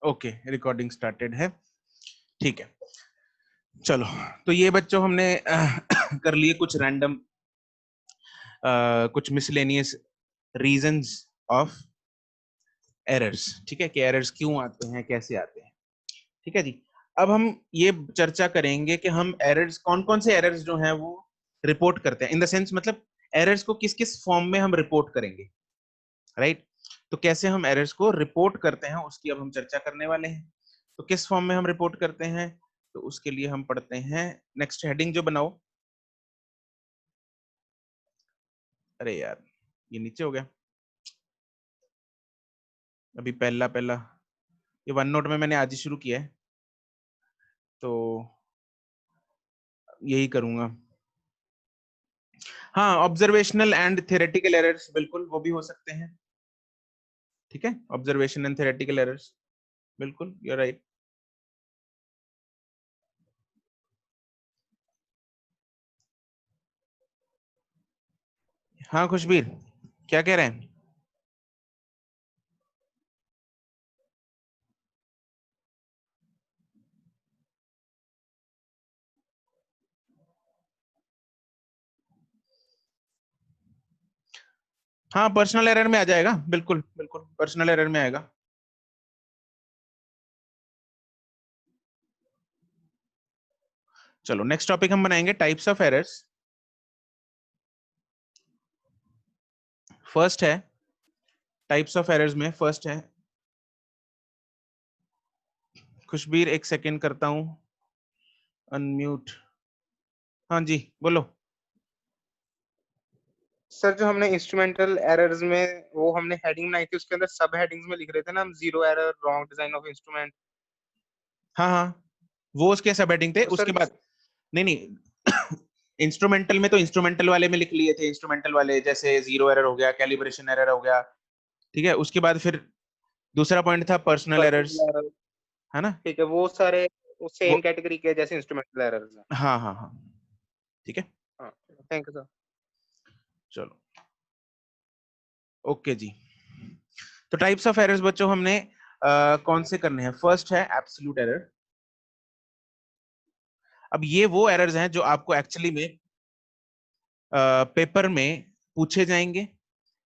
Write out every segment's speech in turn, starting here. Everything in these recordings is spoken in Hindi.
ओके, रिकॉर्डिंग स्टार्टेड है, ठीक है। चलो, तो ये बच्चों हमने कर लिए कुछ रैंडम, कुछ मिसलेनियस रीजंस ऑफ एरर्स, ठीक है, कि एरर्स क्यों आते हैं, कैसे आते हैं, ठीक है जी। अब हम ये चर्चा करेंगे कि हम एरर्स, कौन कौन से एरर्स जो हैं वो रिपोर्ट करते हैं, इन द सेंस मतलब एरर्स को किस किस फॉर्म में हम रिपोर्ट करेंगे, राइट। तो कैसे हम एरर्स को रिपोर्ट करते हैं उसकी अब हम चर्चा करने वाले हैं। तो किस फॉर्म में हम रिपोर्ट करते हैं, तो उसके लिए हम पढ़ते हैं, नेक्स्ट हेडिंग जो बनाओ। अरे यार, ये नीचे हो गया, अभी पहला पहला, ये वन नोट में मैंने आज ही शुरू किया है, तो यही करूंगा। हाँ, ऑब्जर्वेशनल एंड थ्योरेटिकल एरर्स, बिल्कुल वो भी हो सकते हैं, ठीक है, ऑब्जर्वेशन एंड थ्योरेटिकल एरर्स, बिल्कुल, यू आर राइट। हाँ खुशबीर, क्या कह रहे हैं? हाँ, पर्सनल एरर में आ जाएगा, बिल्कुल बिल्कुल पर्सनल एरर में आएगा। चलो, नेक्स्ट टॉपिक हम बनाएंगे टाइप्स ऑफ एरर्स। फर्स्ट है, टाइप्स ऑफ एरर्स में फर्स्ट है, खुशबीर एक सेकेंड करता हूं, अनम्यूट। हाँ जी, बोलो। सर जो हमने इंस्ट्रूमेंटल एरर्स में वो हमने हेडिंग बनाई थी, उसके अंदर सब हेडिंग्स में लिख रहे थे ना हम, zero error, wrong design of instrument. हाँ हाँ, वो उसके सब हेडिंग थे, तो उसके सर बाद नहीं नहीं इंस्ट्रूमेंटल में तो इंस्ट्रूमेंटल वाले में लिख लिए थे, इंस्ट्रूमेंटल वाले जैसे जीरो एरर हो गया, कैलिब्रेशन एरर हो गया, ठीक है। उसके बाद फिर दूसरा पॉइंट था पर्सनल एरर्स, पर्सनल एरर, है ना, ठीक है, वो सारे वो, सेम कैटेगरी के जैसे इंस्ट्रूमेंटल एरर्स हैं। हाँ हाँ हाँ, ठीक है। हाँ, थैंक यू सर। चलो, ओके जी। तो टाइप्स ऑफ एरर्स बच्चों हमने कौन से करने हैं, फर्स्ट है एब्सोल्यूट एरर। अब ये वो एरर्स हैं जो आपको एक्चुअली में पेपर में पूछे जाएंगे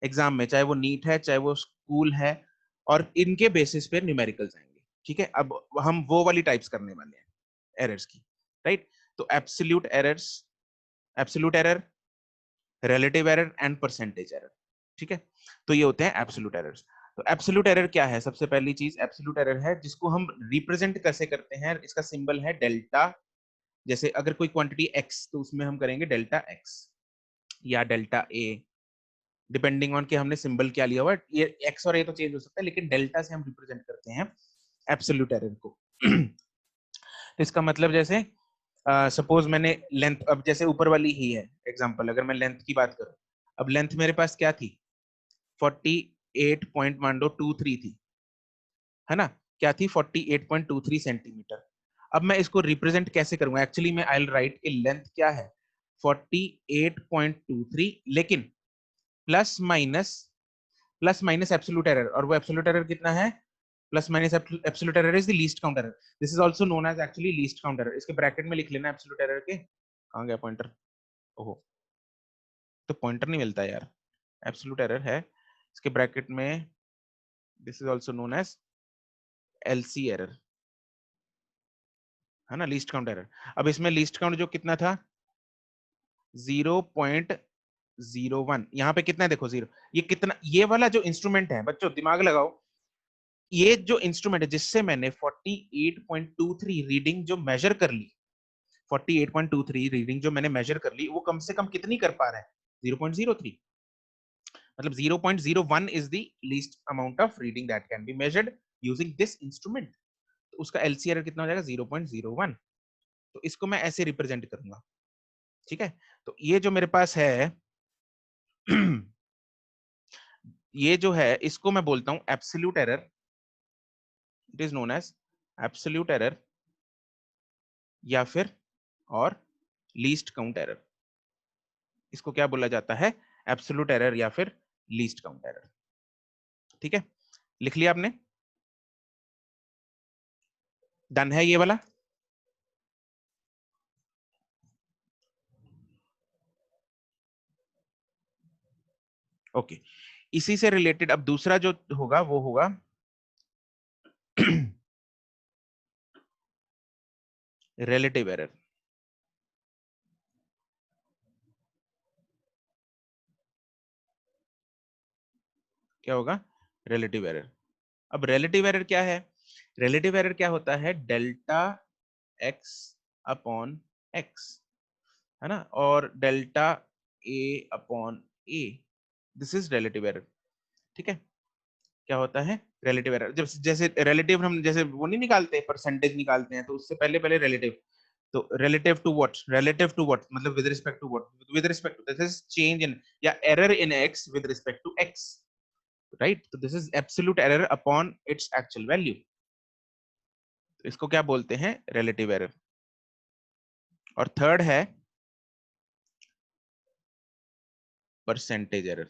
एग्जाम में, चाहे वो नीट है चाहे वो स्कूल है, और इनके बेसिस पे न्यूमेरिकल्स आएंगे, ठीक है। अब हम वो वाली टाइप्स करने वाले हैं एरर्स की, राइट। तो absolute errors, absolute error, relative error and percentage error, ठीक है। तो ये होते हैं एब्सोल्यूट एरर्स। तो एब्सोल्यूट एरर क्या है, सबसे पहली चीज एब्सोल्यूट एरर है जिसको हम रिप्रेजेंट कैसे करते हैं, इसका सिंबल है डेल्टा। जैसे अगर कोई क्वांटिटी एक्स, तो उसमें हम करेंगे डेल्टा एक्स या डेल्टा ए, डिपेंडिंग ऑन कि हमने सिंबल क्या लिया हुआ है। ये एक्स और ए तो चेंज हो सकता है, लेकिन डेल्टा से हम रिप्रेजेंट करते हैं एब्सोल्यूट एरर को। तो इसका मतलब जैसे सपोज मैंने लेंथ, अब जैसे ऊपर वाली ही है एग्जांपल, अगर मैं लेंथ की बात करूं, अब लेंथ मेरे पास क्या थी, 48.23 थी, है ना, क्या थी, 48.23 सेंटीमीटर। अब मैं इसको रिप्रेजेंट कैसे करूंगा, एक्चुअली मैं आई राइट कि लेंथ क्या है, 48.23, लेकिन plus minus, plus minus absolute error, और वो एब्सोल्यूट एरर कितना है, plus minus absolute error is the least count error, this is also known as actually least count error. इसके ब्रैकेट में लिख लेना एब्सोल्यूट एरर के, कहां गया पॉइंटर, ओहो, तो पॉइंटर नहीं मिलता यार, एब्सोल्यूट एरर है इसके ब्रैकेट में, this is also known as LC error, है ना, लीस्ट काउंट एरर। अब इसमें लीस्ट काउंट जो कितना था, 0.01, यहाँ पे कितना है देखो, जीरो। ये कितना, ये वाला जो इंस्ट्रूमेंट है बच्चों, दिमाग लगाओ, ये जो इंस्ट्रूमेंट है जिससे मैंने 48.23 रीडिंग जो मेजर कर ली, 48.23 रीडिंग जो मैंने मेजर कर ली, वो कम से कम कितनी कर पा रहा है, 0.03, मतलब 0.01 is the least amount of reading that can be measured using this instrument. तो उसका एलसीआर कितना हो जाएगा, 0.01। तो इसको मैं ऐसे रिप्रेजेंट करूंगा, ठीक है। तो ये जो मेरे पास है ये जो है इसको मैं बोलता हूं absolute error, it is known as absolute error, या फिर और लीस्ट काउंट एरर, इसको क्या बोला जाता है, एब्सोल्यूट एरर या फिर लीस्ट काउंट एरर, ठीक है। लिख लिया आपने? डन है ये वाला? ओके, इसी से रिलेटेड अब दूसरा जो होगा वो होगा रिलेटिव एरर। क्या होगा? Relative error. अब रिलेटिव एरर क्या है? रिलेटिव एरर क्या होता है? डेल्टा एक्स अपॉन एक्स, है ना, और delta A upon A, this is relative error. ठीक है, क्या होता है रिलेटिव एरर? जब जैसे रिलेटिव हम जैसे वो नहीं निकालते, परसेंटेज निकालते हैं, तो उससे पहले पहले रिलेटिव, तो relative to what? Relative to what मतलब with respect to what? With respect to, this is change in या error in X with respect to X, right? तो this is absolute error upon its actual value, तो इसको क्या बोलते हैं? Relative error. और थर्ड है परसेंटेज एरर।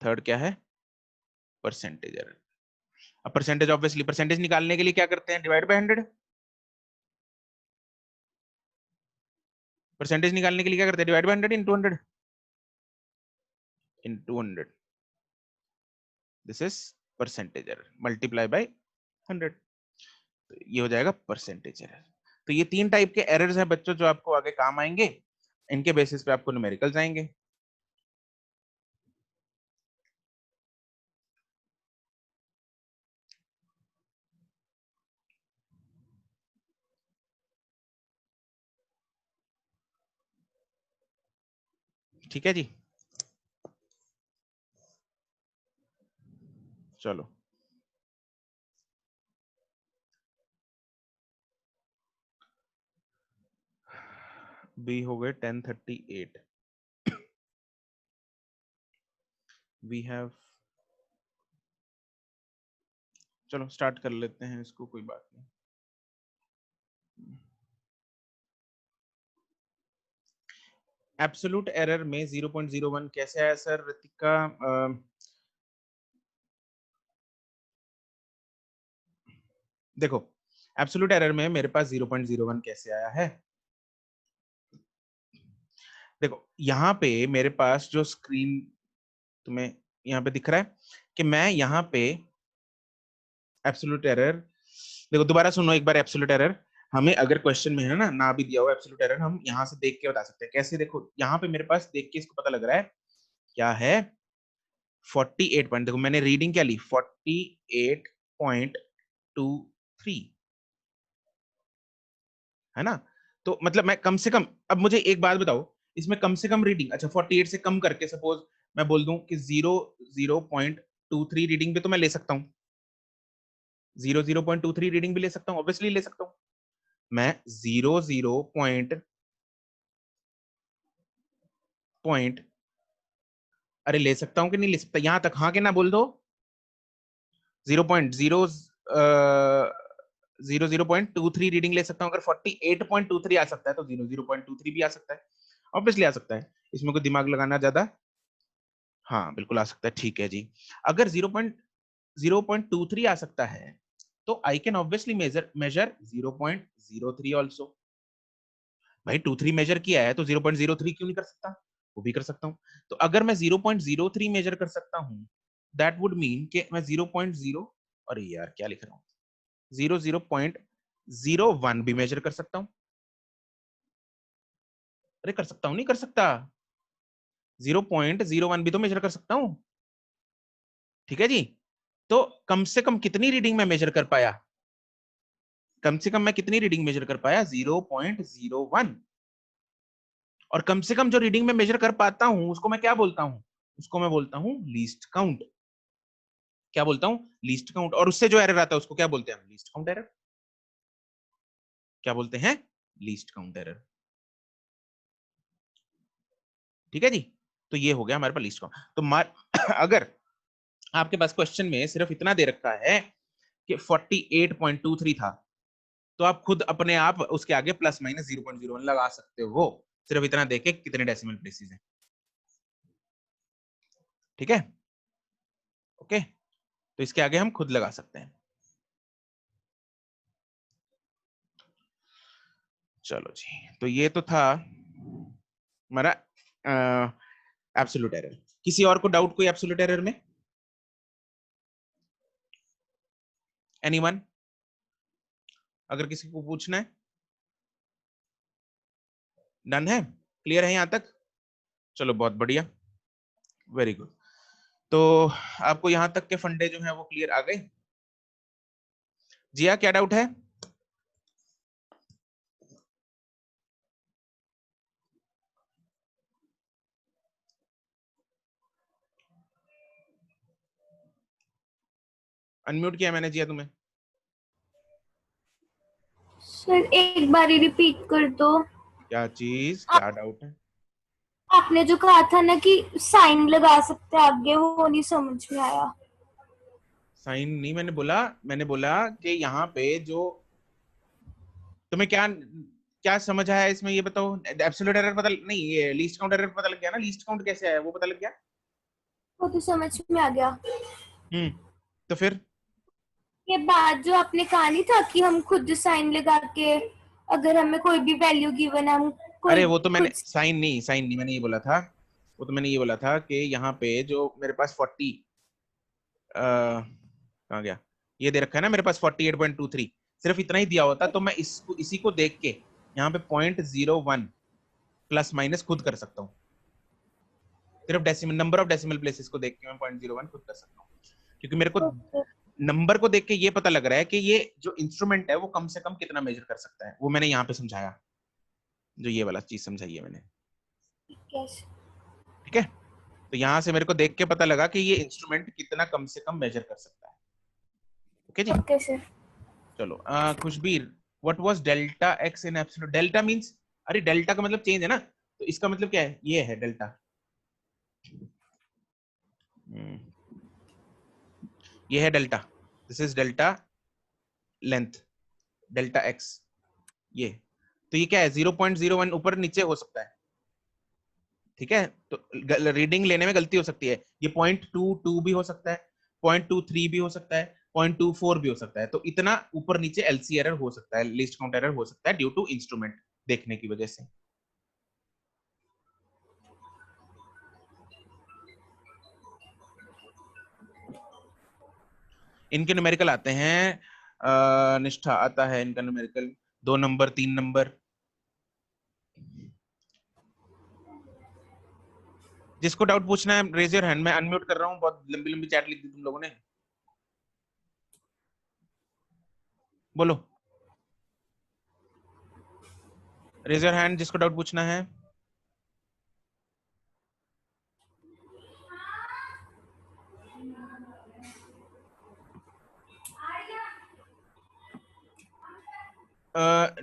थर्ड क्या है? Percentage error. अब परसेंटेज, ऑब्वियसली परसेंटेज निकालने के लिए क्या करते हैं? Divide by 100। परसेंटेज निकालने के लिए क्या करते हैं? Divide by 100 into 100 into 100, this is percentage error, multiply by 100, तो ये हो जाएगा परसेंटेज एरर। तो ये तीन टाइप के एरर्स हैं बच्चों जो आपको आगे काम आएंगे, इनके बेसिस पे आपको न्यूमेरिकल्स आएंगे। ठीक है जी, चलो बी हो गए 1038। वी हैव, चलो स्टार्ट कर लेते हैं इसको, कोई बात नहीं। एब्सोल्यूट एरर में 0.01 कैसे आया सर ऋतिका? देखो, एब्सोल्यूट एरर में मेरे पास 0.01 कैसे आया है? देखो यहाँ पे मेरे पास जो स्क्रीन तुम्हें यहाँ पे दिख रहा है कि मैं यहाँ पे एब्सोल्यूट एरर, देखो दोबारा सुनो एक बार। एब्सोल्यूट एरर हमें अगर क्वेश्चन में है ना भी दिया हो एब्सोल्यूट एरर, हम यहाँ से देख के बता सकते हैं। कैसे? देखो यहाँ पे मेरे पास देख के इसको पता लग रहा है क्या है, 48 पॉइंट, देखो मैंने रीडिंग क्या ली, 48.23, है ना? तो मतलब मैं कम से कम, अब मुझे एक बात बताओ, इसमें कम से कम रीडिंग, अच्छा 48 से कम करके सपोज मैं बोल दूं कि 0.23 रीडिंग भी तो मैं ले सकता हूँ, 0.23 रीडिंग भी ले सकता हूँ, ऑब्वियसली ले सकता हूँ मैं। 0 पॉइंट, अरे ले सकता हूँ कि नहीं ले सकता? यहां तक हाँ के ना बोल दो। 0.0 0.23 रीडिंग ले सकता हूँ। अगर 48.23 आ सकता है तो 0.23 भी आ सकता है, ऑब्वियसली आ सकता है, इसमें कोई दिमाग लगाना ज्यादा, हाँ बिल्कुल आ सकता है। ठीक है जी, अगर 0.23 आ सकता है तो I can obviously measure 0.03 also. भाई 23 मेजर किया है तो 0.03 क्यों नहीं कर सकता? वो भी कर सकता हूँ। तो अगर मैं 0.03 मेजर कर सकता हूँ, दैट वुड मीन कि मैं 0.0, अरे यार क्या लिख रहा हूँ, 0.01 भी मेजर कर सकता हूँ। अरे कर सकता हूँ, नहीं कर सकता? 0.01 भी तो मेजर कर सकता हूँ। ठीक है जी, तो कम से कम कितनी रीडिंग में मेजर कर पाया? कम से कम मैं कितनी रीडिंग मेजर कर पाया? 0.01। और कम से कम जो रीडिंग में मेजर कर पाता हूं उसको मैं क्या बोलता हूं? उसको मैं बोलता हूं लीस्ट काउंट। क्या बोलता हूं? Least count. और उससे जो एरर आता है उसको क्या बोलते हैं? हम लीस्ट काउंट एरर। क्या बोलते हैं? Least count error. ठीक है जी, तो ये हो गया हमारे पास लीस्ट काउंट। तो अगर आपके पास क्वेश्चन में सिर्फ इतना दे रखा है कि 48.23 था, तो आप खुद अपने आप उसके आगे प्लस माइनस 0.01 लगा सकते हो, सिर्फ इतना देखे कितने डेसिमल प्लेसेस हैं। ठीक है, ओके, तो इसके आगे हम खुद लगा सकते हैं। चलो जी, तो ये तो था हमारा एब्सोल्यूट एरर। किसी और को डाउट कोई एब्सोल्यूट एरर में? एनीवन? अगर किसी को पूछना है? डन है? क्लियर है यहाँ तक? चलो बहुत बढ़िया, वेरी गुड। तो आपको यहाँ तक के फंडे जो है वो क्लियर आ गए? जिया क्या डाउट है? अनम्यूट किया मैंने जिया तुम्हें। सर एक बार रिपीट कर दो। क्या चीज, क्या डाउट है? आपने जो कहा था ना कि साइन लगा सकते हैं आगे, वो नहीं समझ में आया। साइन नहीं, मैंने बोला कि यहाँ पे जो तुम्हें क्या क्या समझ आया इसमें, ये बताओ। एब्सोल्यूट एरर पता नहीं, ये लीस्ट काउंट एरर पता लग गया ना? लीस्ट काउंट कैसे आया वो पता लग गया? वो तो समझ में आ गया। तो फिर ये बात जो आपने कहा नहीं था कि हम खुद साइन लगा के, अगर हमें कोई भी वैल्यू गिवन है, हम कोई अरे वो तो मैंने खुद। साइन नहीं मैंने ये बोला था। वो तो मैंने ये बोला था कि यहाँ पे जो मेरे पास 40 कहाँ गया, ये दे रखा है ना मेरे पास 48.23, सिर्फ इतना ही दिया होता तो मैं इसको इसी को देख के यहाँ पे 0.01 प्लस माइनस खुद कर सकता हूँ। सिर्फ decimal number of decimal places को देख के मैं 0.01 खुद कर सकता हूँ, क्योंकि मेरे को नंबर को देख के ये पता लग रहा है कि ये जो इंस्ट्रूमेंट है वो कम से कम कितना मेजर कर सकता है। वो मैंने यहाँ पे समझाया, जो ये वाला चीज समझाई है मैंने। ठीक है, तो यहां से मेरे को देख के पता लगा कि ये इंस्ट्रूमेंट कितना कम से कम मेजर कर सकता है। ओके जी। Okay sir. चलो Khushbir, what was delta X in absolute? Delta means, अरे डेल्टा का मतलब चेंज है ना, तो इसका मतलब क्या है? ये है डेल्टा, ये है delta, this is delta length, delta x ये। तो ये क्या है? 0.01 ऊपर नीचे हो सकता है। ठीक है, तो रीडिंग लेने में गलती हो सकती है। ये 0.22 भी हो सकता है, 0.23 भी हो सकता है, 0.24 भी हो सकता है। तो इतना ऊपर नीचे एलसी एरर हो सकता है, लिस्ट काउंट एरर हो सकता है ड्यू टू इंस्ट्रूमेंट देखने की वजह से। इनके न्यूमेरिकल आते हैं, निष्ठा आता है इनका न्यूमेरिकल 2 नंबर 3 नंबर। जिसको डाउट पूछना है रेज योर हैंड, मैं अनम्यूट कर रहा हूँ। बहुत लंबी लंबी चैट लिख दी तुम लोगों ने, बोलो रेज योर हैंड जिसको डाउट पूछना है।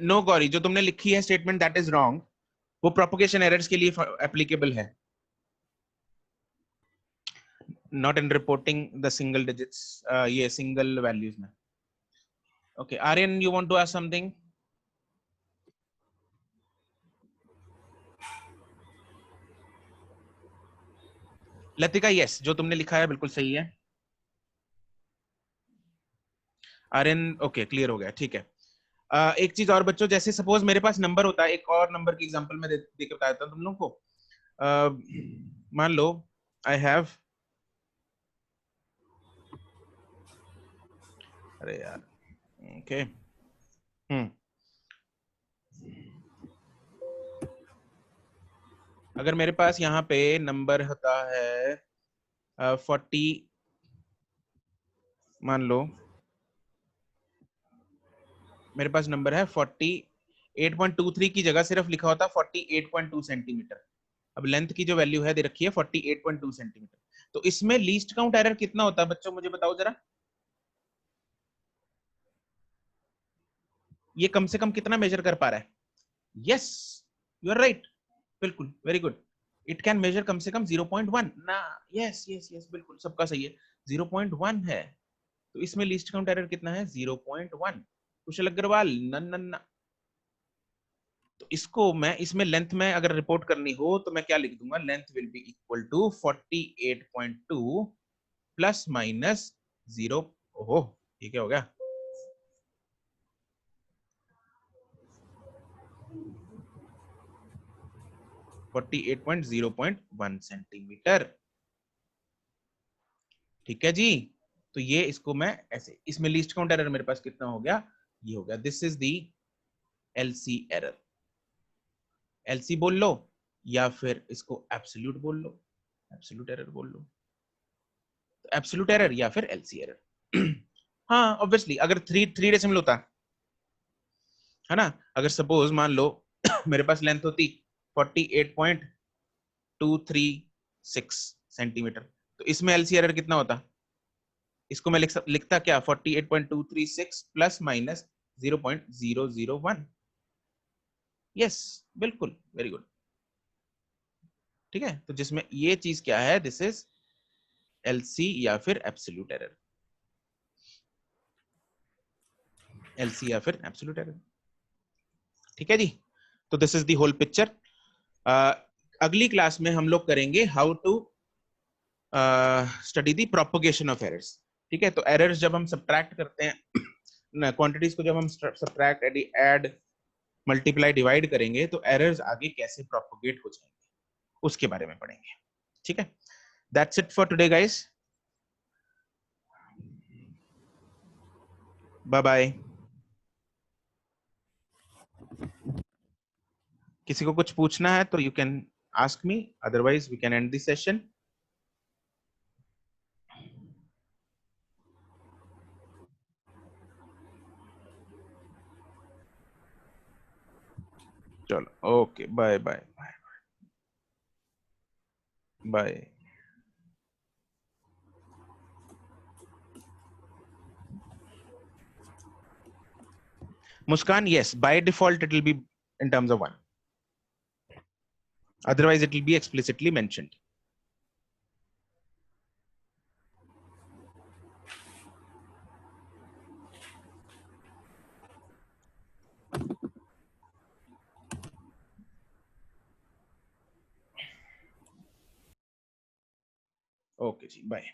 नो गौरी, जो तुमने लिखी है स्टेटमेंट दैट इज रॉन्ग, वो प्रोपोगेशन एरर्स के लिए एप्लीकेबल है, not in reporting the single digits, ये सिंगल वैल्यूज में। Okay Aryan, you want to ask something? Latika, yes, जो तुमने लिखा है बिल्कुल सही है। आर्यन ओके, क्लियर हो गया, ठीक है। एक चीज और बच्चों, जैसे सपोज मेरे पास नंबर होता है, एक और नंबर की एग्जांपल मैं देकर बता देता हूँ तुम लोगों को। मान लो आई हैव, अरे यार, ओके अगर मेरे पास यहाँ पे नंबर होता है 40, मान लो मेरे पास नंबर है 48.23 की जगह सिर्फ लिखा होता 48.2 सेंटीमीटर। अब लेंथ की जो वैल्यू है दे रखी है 48.2 सेंटीमीटर, तो इसमें लीस्ट काउंट एरर कितना होता है बच्चों, मुझे बताओ जरा। ये कम से कम कितना मेजर कर पा रहा है? यस, यू आर राइट, बिल्कुल, very good. It can measure कम से कम 0.1 ना। यस यस यस, बिल्कुल सबका सही है, 0.1 है। तो इसमें लीस्ट काउंट एरर कितना है? 0.1। कुशल अग्रवाल, नन नन ना। तो इसको मैं, इसमें लेंथ में अगर रिपोर्ट करनी हो तो मैं क्या लिख दूंगा? Length will be equal to 48.2 plus minus 0। ओहो, ये क्या हो गया? 48.0.1 सेंटीमीटर। ठीक है जी, तो ये इसको मैं ऐसे, इसमें लीस्ट काउंट एरर मेरे पास कितना हो गया, ये हो गया। This is the LC error. LC बोल लो या फिर इसको एब्सोल्यूट बोल लो, एब्सोल्यूट एरर बोल लो, तो एब्सोल्यूट एरर या फिर एलसी एरर। हाँ ऑब्वियसली, अगर थ्री डेसिमल होता है ना, अगर सपोज मान लो मेरे पास लेंथ होती 48.236 सेंटीमीटर, तो इसमें एलसी एरर कितना होता, इसको मैं लिखता क्या, 48.236 प्लस माइनस 0.001। यस बिल्कुल, वेरी गुड। ठीक है, तो जिसमें ये चीज क्या है, दिस इज एलसी या फिर एब्सोल्यूट एरर, एलसी या फिर एब्सोल्यूट एरर। ठीक है जी, तो this is the whole picture. अगली क्लास में हम लोग करेंगे how to study the propagation of errors. ठीक है, तो एरर्स जब हम सब्ट्रैक्ट करते हैं, क्वांटिटीज को जब हम सब्ट्रैक्ट, ऐड, मल्टीप्लाई, डिवाइड करेंगे, तो एरर्स आगे कैसे प्रोपगेट हो जाएंगे उसके बारे में पढ़ेंगे। ठीक है, that's it for today guys, bye bye. किसी को कुछ पूछना है तो you can ask me, otherwise we can end this session. चलो okay, bye bye bye bye. Muskan, yes, by default it will be in terms of 1. Otherwise it will be explicitly mentioned. Okay, bye.